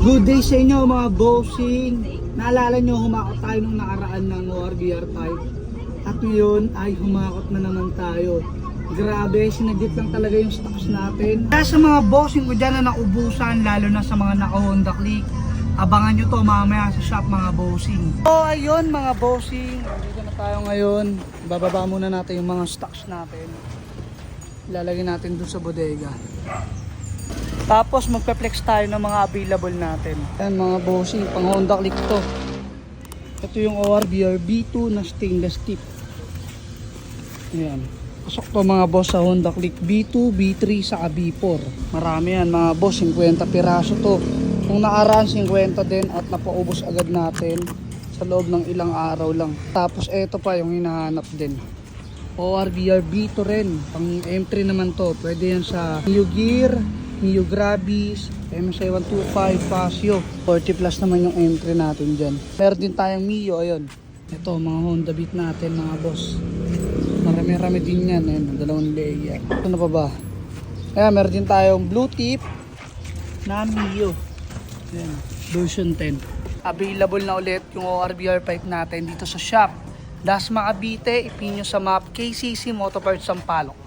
Good day sa inyo mga bossing. Naalala nyo, humakot tayo nung nakaraan ng ORBR5. At ngayon ay humakot na naman tayo. Grabe, sinaglit lang talaga yung stocks natin. Kaya sa mga bossing ko dyan na naubusan, lalo na sa mga naka-Honda Click, abangan nyo to mamaya sa shop mga bossing. So ayun mga bossing, dito na tayo ngayon. Bababa muna natin yung mga stocks natin. Ilalagay natin dun sa bodega. Tapos magpe-flex tayo ng mga available natin. Yan mga bossing, pang Honda Click to. Ito yung ORBR B2 na stainless tip. Ayan. Pasok to mga boss sa Honda Click B2, B3 saka B4. Marami yan mga boss, 50 piraso to. Kung naaraan 50 din at napaubos agad natin sa loob ng ilang araw lang. Tapos eto pa yung hinahanap din. ORBR B2 rin, pang M3 naman to. Pwede yan sa New Gear, Mio Grabis, MSI 125, Pasio. 40 plus naman yung M3 natin dyan. Meron din tayong Mio, ayun. Ito, mga Honda Beat natin mga boss. Marami-rami din yan, ayun, dalawang layer. Ito na pa ba? Kaya meron din tayong blue tip na Mio. Ayan, version 10. Available na ulit yung ORBR pipe natin dito sa shop. Dasma Cavite, ipin nyo sa map KCC Motor Parts Sampaloc.